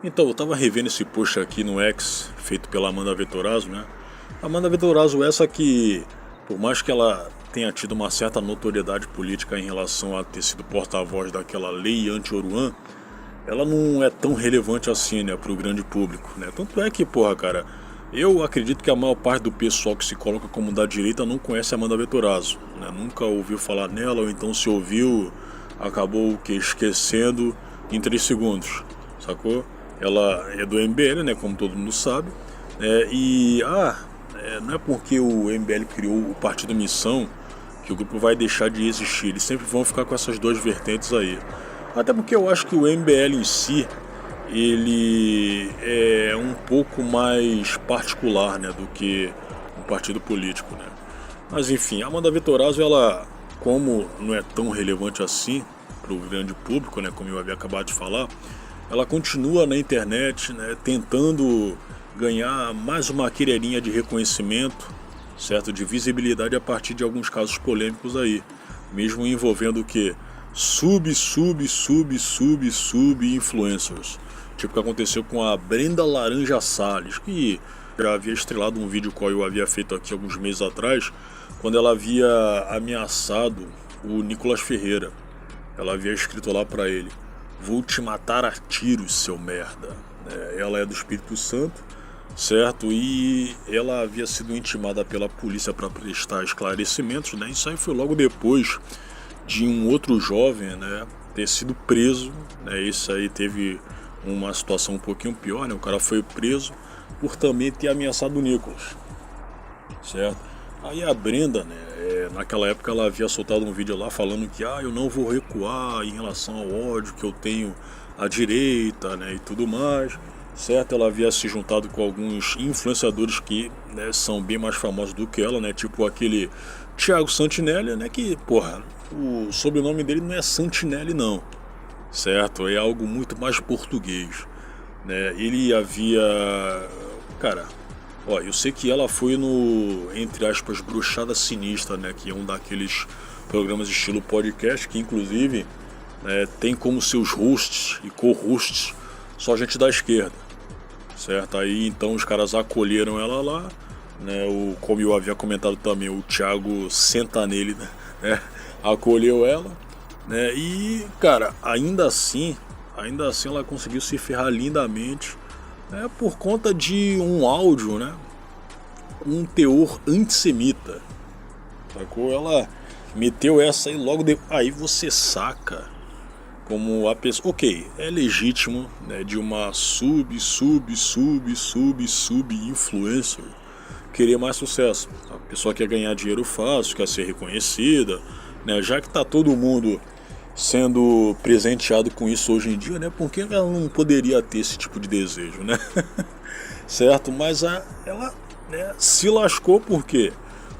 Então, eu tava revendo esse post aqui no X, feito pela Amanda Vettorazzo, né? Amanda Vettorazzo, essa que, por mais que ela tenha tido uma certa notoriedade política em relação a ter sido porta-voz daquela lei anti-Oruan, ela não é tão relevante assim, né, pro grande público, né? Tanto é que, porra, cara, eu acredito que a maior parte do pessoal que se coloca como da direita não conhece a Amanda Vettorazzo, né? Nunca ouviu falar nela, ou então se ouviu, acabou que esquecendo em 3 segundos, sacou? Ela é do MBL, né, como todo mundo sabe, não é porque o MBL criou o Partido Missão que o grupo vai deixar de existir. Eles sempre vão ficar com essas duas vertentes aí. Até porque eu acho que o MBL em si, ele é um pouco mais particular, né, do que um partido político, né. Mas enfim, a Amanda Vettorazzo, ela, como não é tão relevante assim para o grande público, né, como eu havia acabado de falar, ela continua na internet, né, tentando ganhar mais uma querelinha de reconhecimento, certo, de visibilidade a partir de alguns casos polêmicos aí, mesmo envolvendo o que? Sub influencers. Tipo o que aconteceu com a Brenda Laranja Salles, que já havia estrelado um vídeo que eu havia feito aqui alguns meses atrás, quando ela havia ameaçado o Nicolas Ferreira. Ela havia escrito lá pra ele: "Vou te matar a tiros, seu merda". Ela é do Espírito Santo, certo? E ela havia sido intimada pela polícia para prestar esclarecimentos, né? Isso aí foi logo depois de um outro jovem, né, ter sido preso, né? Isso aí teve uma situação um pouquinho pior, né? O cara foi preso por também ter ameaçado o Nicolas, certo? Aí a Brenda, né, naquela época ela havia soltado um vídeo lá falando que eu não vou recuar em relação ao ódio que eu tenho à direita, né, e tudo mais, certo? Ela havia se juntado com alguns influenciadores que, né, são bem mais famosos do que ela, né, tipo aquele Thiago Santinelli, né, que, porra, o sobrenome dele não é Santinelli não, certo? É algo muito mais português, né? Ele havia, cara, eu sei que ela foi no, entre aspas, Bruxada Sinistra, né, que é um daqueles programas estilo podcast, que inclusive, né, tem como seus hosts e co-hosts só gente da esquerda, certo? Aí então os caras acolheram ela lá, né, como eu havia comentado também, o Thiago senta nele, né, acolheu ela, né, e, cara, ainda assim ela conseguiu se ferrar lindamente, por conta de um áudio, né, um teor antissemita, sacou? Ela meteu essa aí logo depois. Aí você saca como a pessoa, ok, é legítimo, né, de uma sub influencer querer mais sucesso. A pessoa quer ganhar dinheiro fácil, quer ser reconhecida, né, já que tá todo mundo sendo presenteado com isso hoje em dia, né? Por que ela não poderia ter esse tipo de desejo, né? Certo? Mas ela, né, se lascou por quê?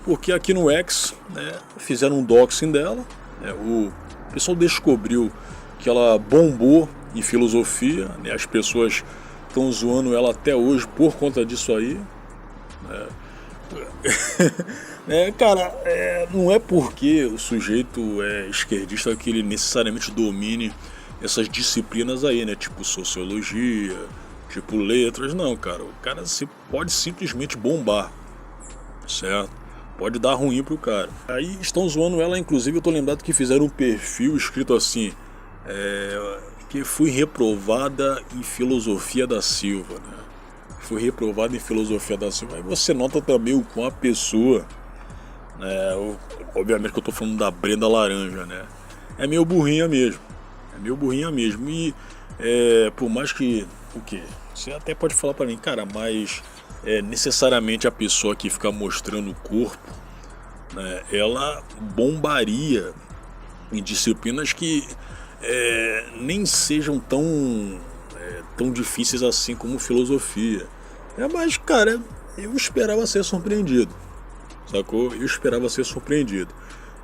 Porque aqui no X, né, fizeram um doxing dela, né, o pessoal descobriu que ela bombou em filosofia, né, as pessoas estão zoando ela até hoje por conta disso aí, né? Cara, não é porque o sujeito é esquerdista que ele necessariamente domine essas disciplinas aí, né? Tipo sociologia, tipo letras, não, cara. O cara pode simplesmente bombar, certo? Pode dar ruim pro cara. Aí estão zoando ela, inclusive eu tô lembrado que fizeram um perfil escrito assim, que fui reprovada em filosofia da Silva, né? Fui reprovado em filosofia da Silva. Aí você nota também o quão a pessoa, né, obviamente que eu tô falando da Brenda Laranja, né, é meio burrinha mesmo. E por mais que, o quê? Você até pode falar pra mim, cara, mas necessariamente a pessoa que fica mostrando o corpo, né, ela bombaria em disciplinas que nem sejam tão difíceis assim como filosofia. Mas, cara, eu esperava ser surpreendido, sacou? Eu esperava ser surpreendido.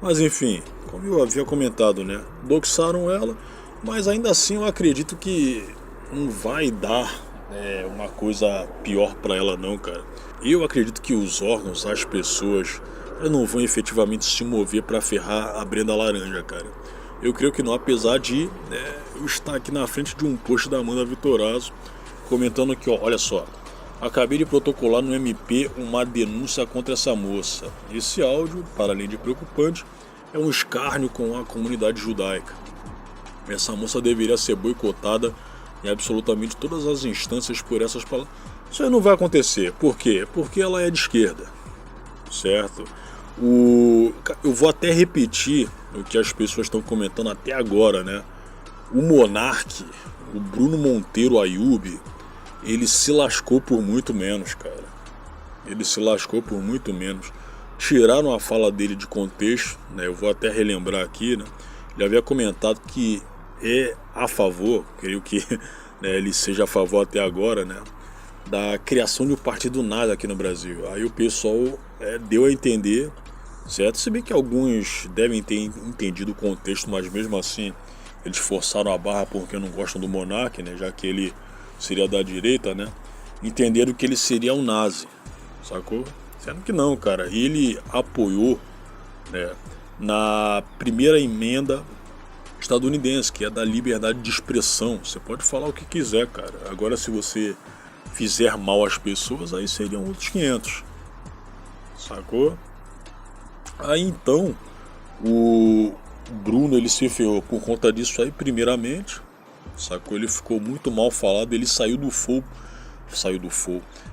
Mas, enfim, como eu havia comentado, né? Doxaram ela, mas ainda assim eu acredito que não vai dar uma coisa pior pra ela não, cara. Eu acredito que os órgãos, as pessoas, não vão efetivamente se mover pra ferrar a Brenda Laranja, cara. Eu creio que não, apesar de eu estar aqui na frente de um post da Amanda Vettorazzo comentando aqui, ó, olha só. Acabei de protocolar no MP uma denúncia contra essa moça. Esse áudio, para além de preocupante, é um escárnio com a comunidade judaica. Essa moça deveria ser boicotada em absolutamente todas as instâncias por essas palavras. Isso aí não vai acontecer. Por quê? Porque ela é de esquerda, certo? Eu vou até repetir o que as pessoas estão comentando até agora, né? O Monark, o Bruno Monteiro Ayub, ele se lascou por muito menos, cara. Ele se lascou por muito menos. Tiraram a fala dele de contexto, né? Eu vou até relembrar aqui, né? Ele havia comentado que é a favor, creio que né, ele seja a favor até agora, né? Da criação de um partido nazi aqui no Brasil. Aí o pessoal deu a entender, certo? Se bem que alguns devem ter entendido o contexto, mas mesmo assim eles forçaram a barra porque não gostam do Monark, né? Já que ele seria da direita, né? Entenderam que ele seria um nazi, sacou? Sendo que não, cara. Ele apoiou, né, na primeira emenda estadunidense, que é da liberdade de expressão. Você pode falar o que quiser, cara. Agora, se você fizer mal às pessoas, aí seriam outros 500, sacou? Aí então o Bruno, ele se ferrou por conta disso aí, primeiramente, sacou? Ele ficou muito mal falado, ele saiu do flow,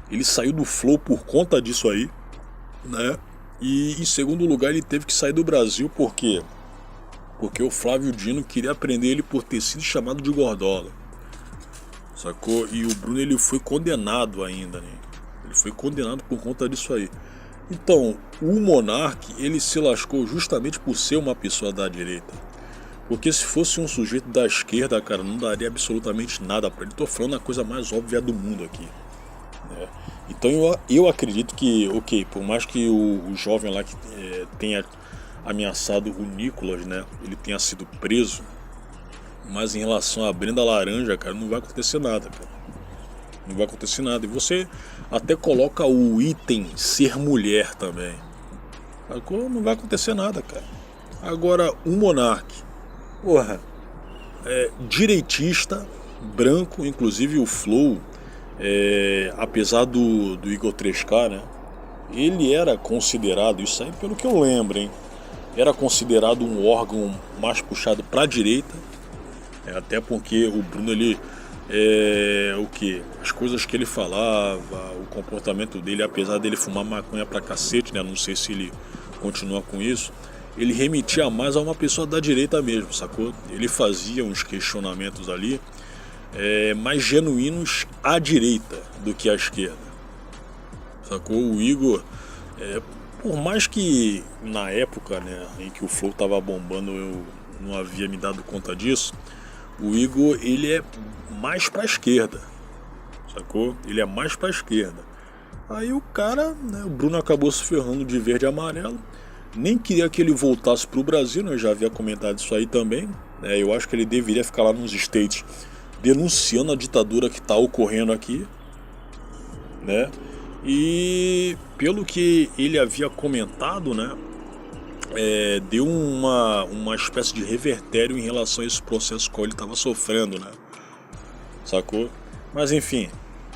ele saiu do flow por conta disso aí, né? E em segundo lugar, ele teve que sair do Brasil, por quê? Porque o Flávio Dino queria prender ele por ter sido chamado de gordola, sacou? E o Bruno, ele foi condenado ainda, né? Ele foi condenado por conta disso aí. Então, o Monark, ele se lascou justamente por ser uma pessoa da direita. Porque se fosse um sujeito da esquerda, cara, não daria absolutamente nada pra ele. Tô falando a coisa mais óbvia do mundo aqui, né? Então eu acredito que, ok, por mais que o jovem lá que tenha ameaçado o Nicolas, né, ele tenha sido preso, mas em relação à Brenda Laranja, cara, não vai acontecer nada, cara. Não vai acontecer nada. E você até coloca o item ser mulher também. Não vai acontecer nada, cara. Agora, o Monark, porra, direitista, branco, inclusive o Flow, apesar do Igor 3K, né, ele era considerado, isso aí pelo que eu lembro, hein, era considerado um órgão mais puxado para a direita, até porque o Bruno, ele o que? As coisas que ele falava, o comportamento dele, apesar dele fumar maconha pra cacete, né, não sei se ele continua com isso, ele remetia mais a uma pessoa da direita mesmo, sacou? Ele fazia uns questionamentos ali mais genuínos à direita do que à esquerda, sacou? O Igor, por mais que na época, né, em que o Flow tava bombando, eu não havia me dado conta disso, o Igor, ele é mais pra esquerda, sacou? Ele é mais pra esquerda. Aí o cara, né, o Bruno acabou se ferrando de verde e amarelo. Nem queria que ele voltasse pro Brasil, né? Eu já havia comentado isso aí também, né? Eu acho que ele deveria ficar lá nos States denunciando a ditadura que tá ocorrendo aqui, né? E pelo que ele havia comentado, né, deu uma espécie de revertério em relação a esse processo que ele estava sofrendo, né? Sacou? Mas enfim,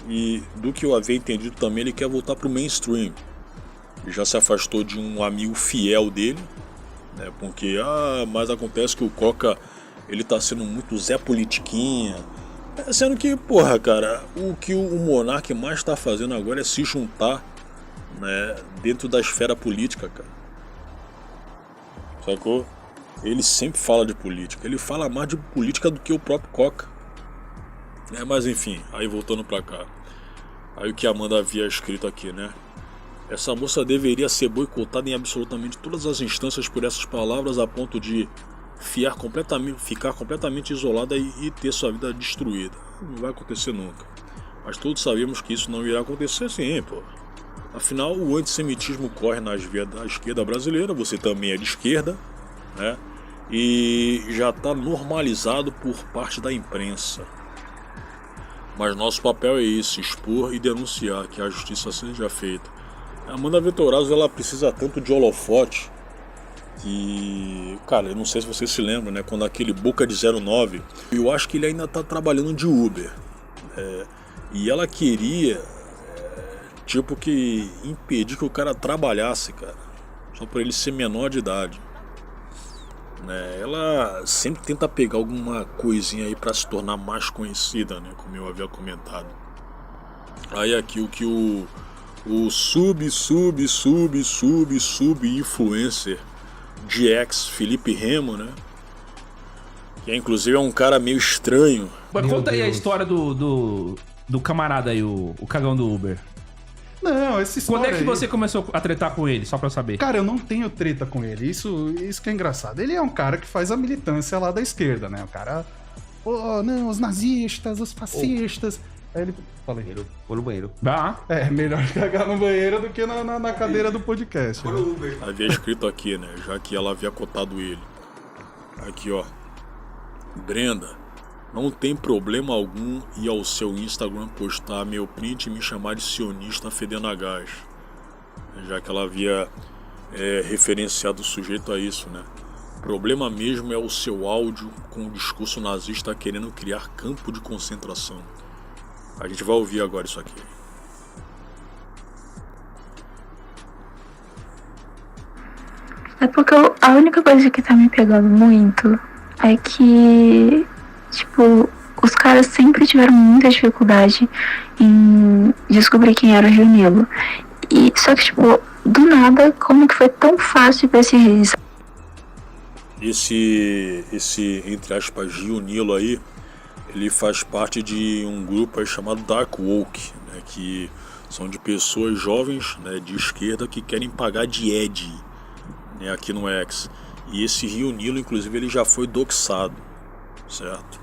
e do que eu havia entendido também, ele quer voltar pro mainstream. Ele já se afastou de um amigo fiel dele, né? Porque, mas acontece que o Coca, ele tá sendo muito Zé Politiquinha. Sendo que, porra, cara, o que o Monark mais tá fazendo agora é se juntar, né, dentro da esfera política, cara. Sacou? Ele sempre fala de política. Ele fala mais de política do que o próprio Coca. Mas enfim, aí voltando pra cá. Aí o que a Amanda havia escrito aqui, né? Essa moça deveria ser boicotada em absolutamente todas as instâncias por essas palavras, a ponto de ficar completamente isolada e ter sua vida destruída. Não vai acontecer nunca. Mas todos sabemos que isso não irá acontecer, sim, pô. Afinal, o antissemitismo corre nas vias da esquerda brasileira, você também é de esquerda, né? E já está normalizado por parte da imprensa. Mas nosso papel é esse, expor e denunciar, que a justiça seja feita. A Amanda Vitorazzo, ela precisa tanto de holofote que, cara, eu não sei se você se lembra, né? Quando aquele Boca de 09, eu acho que ele ainda está trabalhando de Uber. E ela queria, tipo, que impedir que o cara trabalhasse, cara. Só por ele ser menor de idade. Né? Ela sempre tenta pegar alguma coisinha aí pra se tornar mais conhecida, né? Como eu havia comentado. Aí aqui o que o influencer de ex Felipe Remo, né? Que inclusive é um cara meio estranho. Mas conta aí a história do camarada aí, o cagão do Uber. Não, essa história Quando é que aí- você começou a tretar com ele, só pra eu saber? Cara, eu não tenho treta com ele. Isso que é engraçado. Ele é um cara que faz a militância lá da esquerda, né? O cara... Oh, não, os nazistas, os fascistas... Aí ele... Fala aí. Vou no banheiro. Ah, É, melhor cagar no banheiro do que na cadeira do podcast. Né? Havia escrito aqui, né? Já que ela havia cotado ele. Aqui, ó. Brenda, não tem problema algum ir ao seu Instagram postar meu print e me chamar de sionista fedendo a gás. Já que ela havia referenciado o sujeito a isso, né? O problema mesmo é o seu áudio com o discurso nazista querendo criar campo de concentração. A gente vai ouvir agora isso aqui. É porque a única coisa que tá me pegando muito é que, tipo, os caras sempre tiveram muita dificuldade em descobrir quem era o Rio Nilo. E, só que, tipo, do nada, como que foi tão fácil pra esses Esse entre aspas, Rio Nilo aí, ele faz parte de um grupo aí chamado Dark Woke, né, que são de pessoas jovens, né, de esquerda que querem pagar de Ed, né, aqui no X. E esse Rio Nilo, inclusive, ele já foi doxado, certo?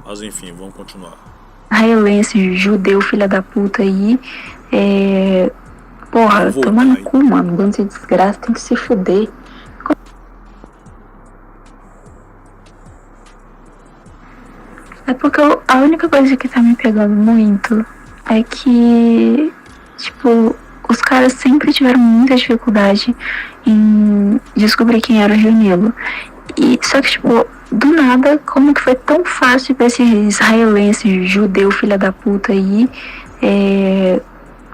Mas enfim, vamos continuar. israelenses, judeu, filha da puta aí, porra, Vou toma voltar, no hein? cu, mano, bando de desgraça, tem que se fuder. É porque a única coisa que tá me pegando muito é que, tipo, os caras sempre tiveram muita dificuldade em descobrir quem era o Rio Nilo. E, só que, tipo, do nada, como que foi tão fácil pra esses israelenses, judeu, filha da puta aí,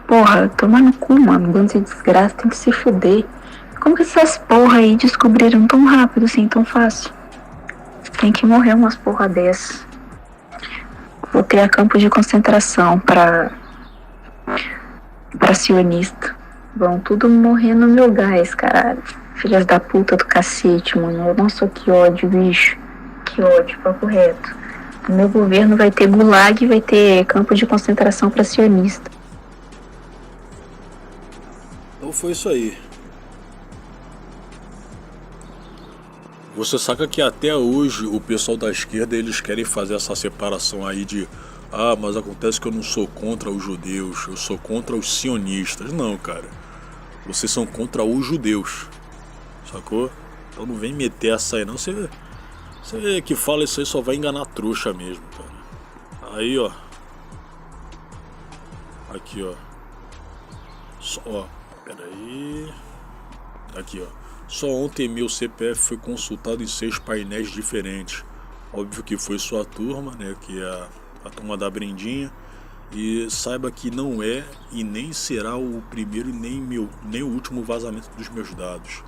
porra, toma no cu, mano, bando de desgraça, tem que se fuder. Como que essas porra aí descobriram tão rápido, assim, tão fácil? Tem que morrer umas porra dessas. Vou criar campo de concentração para sionista. Vão tudo morrer no meu gás, caralho. Filhas da puta do cacete, mano. Nossa, que ódio, bicho. Que ódio, papo reto. No meu governo vai ter gulag e vai ter campo de concentração para sionista. Então foi isso aí. Você saca que até hoje o pessoal da esquerda eles querem fazer essa separação aí de mas acontece que eu não sou contra os judeus, eu sou contra os sionistas. Não, cara. Vocês são contra os judeus. Sacou? Então não vem meter essa aí não. Você que fala isso aí só vai enganar trouxa mesmo, cara. Aí, ó. Aqui, ó. Peraí. Aqui, ó. Só ontem meu CPF foi consultado em 6 painéis diferentes. Óbvio que foi sua turma, né? Que é a turma da Brendinha. E saiba que não é e nem será o primeiro e nem o último vazamento dos meus dados.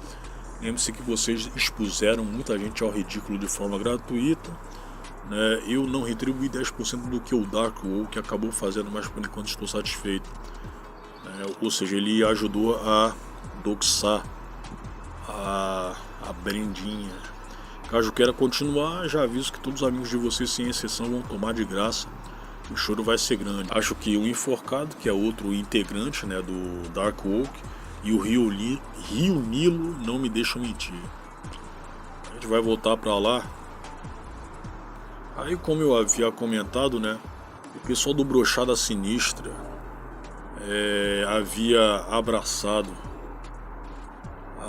Lembre-se que vocês expuseram muita gente ao ridículo de forma gratuita, né? Eu não retribuí 10% do que o Dark Woke acabou fazendo, mas por enquanto estou satisfeito. Ou seja, ele ajudou a doxar a Brendinha. Caso queira continuar, já aviso que todos os amigos de vocês, sem exceção, vão tomar de graça. O choro vai ser grande. Acho que o Enforcado, que é outro integrante, né, do Dark Woke, e o Rio Nilo não me deixam mentir. A gente vai voltar pra lá. Aí, como eu havia comentado, né, o pessoal do Brochada Sinistra havia abraçado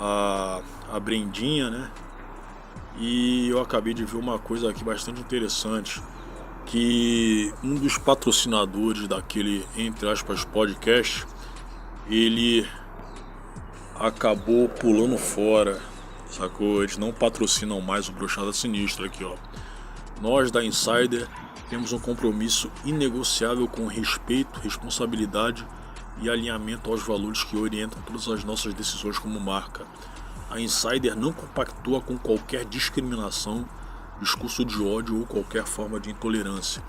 a Brendinha, né? E eu acabei de ver uma coisa aqui bastante interessante, que um dos patrocinadores daquele, entre aspas, podcast, ele acabou pulando fora, sacou? Eles não patrocinam mais o Brochada Sinistra aqui, ó. Nós da Insider Temos um compromisso inegociável com respeito, responsabilidade e alinhamento aos valores que orientam todas as nossas decisões como marca. A Insider não compactua com qualquer discriminação, discurso de ódio ou qualquer forma de intolerância.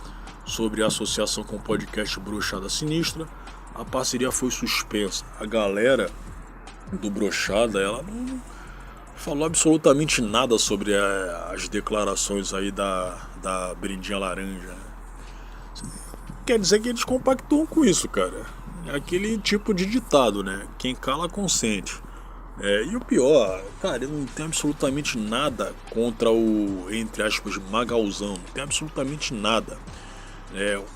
Sobre a associação com o podcast Brochada Sinistra, a parceria foi suspensa. A galera do Brochada, ela não falou absolutamente nada sobre as declarações aí da Brindinha Laranja. Quer dizer que eles compactuam com isso, cara. É aquele tipo de ditado, né? Quem cala consente. E o pior, cara, eu não tenho absolutamente nada contra o, entre aspas, Magalzão. Não tenho absolutamente nada.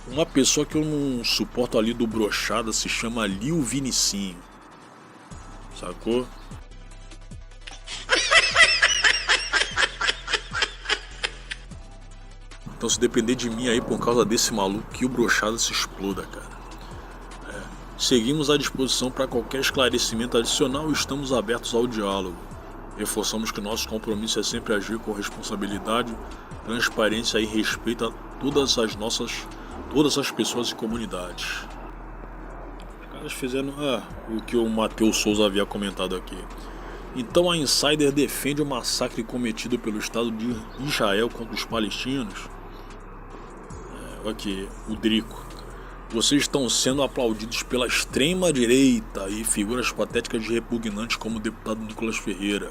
Uma pessoa que eu não suporto ali do Brochada se chama Lil Vinicinho. Sacou? Então, se depender de mim aí por causa desse maluco, que o Brochada se exploda, cara. Seguimos à disposição para qualquer esclarecimento adicional e estamos abertos ao diálogo. Reforçamos que nosso compromisso é sempre agir com responsabilidade, transparência e respeito a todas as pessoas e comunidades. Os caras fizeram o que o Matheus Souza havia comentado aqui. Então a Insider defende o massacre cometido pelo Estado de Israel contra os palestinos. Aqui, o Drico. Vocês estão sendo aplaudidos pela extrema-direita e figuras patéticas e repugnantes como o deputado Nicolas Ferreira.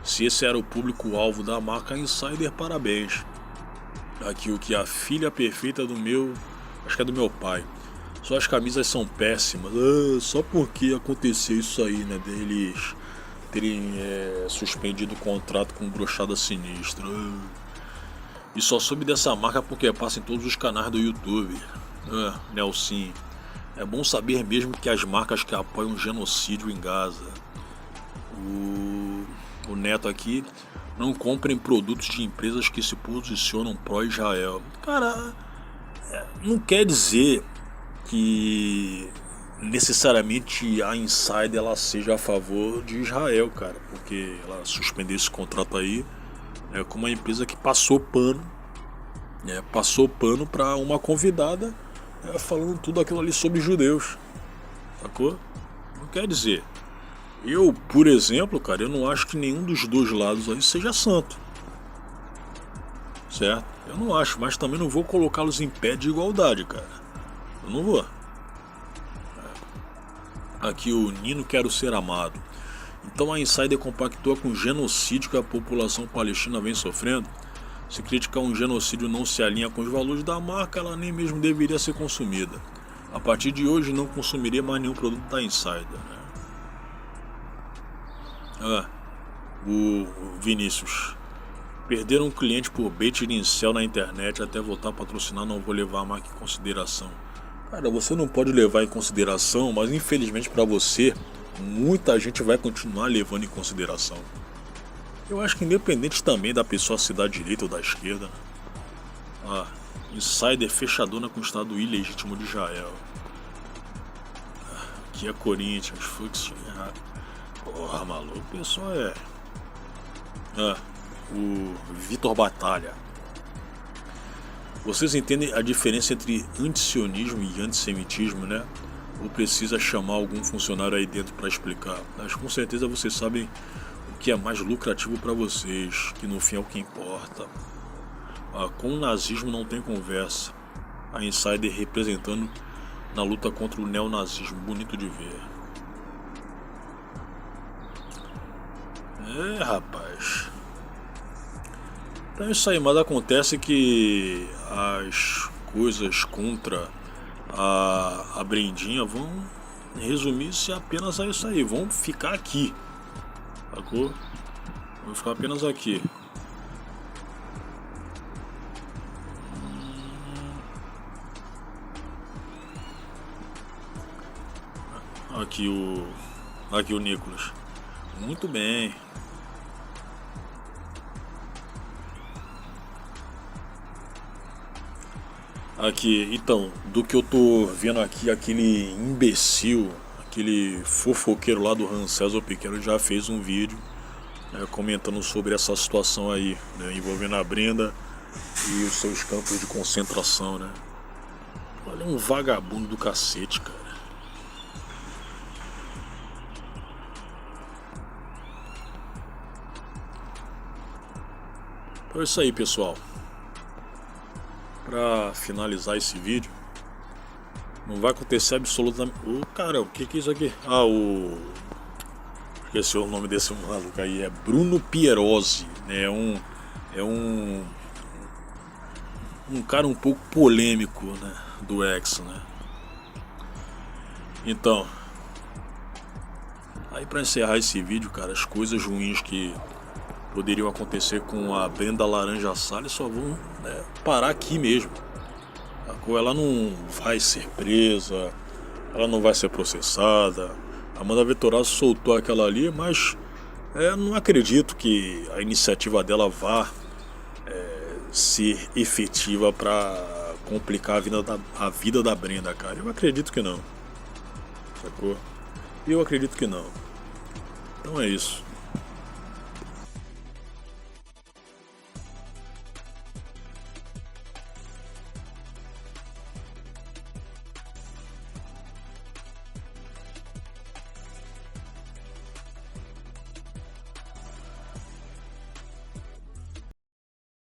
Se esse era o público-alvo da marca Insider, parabéns. Aqui o que a filha perfeita do meu... acho que é do meu pai. Suas camisas são péssimas. Só porque aconteceu isso aí, né? Deles terem suspendido o contrato com Brochada Sinistra. E só soube dessa marca porque passa em todos os canais do YouTube. Nelson, é bom saber mesmo que as marcas que apoiam o genocídio em Gaza. O Neto aqui, não comprem produtos de empresas que se posicionam pró-Israel. Cara, não quer dizer que necessariamente a Insider ela seja a favor de Israel, cara, porque ela suspendeu esse contrato aí com uma empresa que passou pano para uma convidada falando tudo aquilo ali sobre judeus, sacou? Não quer dizer. Eu, por exemplo, cara, eu não acho que nenhum dos dois lados aí seja santo, certo? Eu não acho, mas também não vou colocá-los em pé de igualdade, cara. Eu não vou. Aqui o Nino Quero Ser Amado. Então a Insider compactua com o genocídio que a população palestina vem sofrendo. Se criticar um genocídio não se alinha com os valores da marca, ela nem mesmo deveria ser consumida. A partir de hoje não consumiria mais nenhum produto da Insider, né? O Vinícius. Perder um cliente por bait de incel na internet até voltar a patrocinar, não vou levar a marca em consideração. Cara, você não pode levar em consideração, mas infelizmente para você, muita gente vai continuar levando em consideração. Eu acho que independente também da pessoa se da direita ou da esquerda, né? Insider fechadona com o Estado ilegítimo de Israel. Aqui é Corinthians, Fux. Porra, maluco, o pessoal o Vitor Batalha. Vocês entendem a diferença entre antisionismo e antissemitismo, né? Ou precisa chamar algum funcionário aí dentro para explicar? Mas com certeza vocês sabem o que é mais lucrativo para vocês, que no fim é o que importa. Com o nazismo não tem conversa. A Insider representando na luta contra o neonazismo, bonito de ver. Rapaz. Então é isso aí, mas acontece que as coisas contra a Brendinha vão resumir-se apenas a isso aí, vão ficar aqui. Sacou? Vou ficar apenas aqui. Aqui o Nicolas. Muito bem. Aqui, então, do que eu tô vendo aqui, aquele imbecil, aquele fofoqueiro lá do César Pequeno já fez um vídeo comentando sobre essa situação aí, né, envolvendo a Brenda E os seus campos de concentração, né? Olha, um vagabundo do cacete, cara. Então é isso aí, pessoal. Pra finalizar esse vídeo, não vai acontecer absolutamente... Ô, cara, o que é isso aqui? Ah, esqueci o nome desse maluco aí. É Bruno Pierosi, né? É um cara um pouco polêmico, né? Do X, né? Então, aí pra encerrar esse vídeo, cara, as coisas ruins que poderiam acontecer com a Brenda Laranja Salles só vão, né, parar aqui mesmo. Ela não vai ser presa, ela não vai ser processada. A Amanda Vettorazzo soltou aquela ali, mas não acredito que a iniciativa dela vá ser efetiva para complicar a vida da Brenda, cara. Eu acredito que não. Sacou? Eu acredito que não. Então é isso.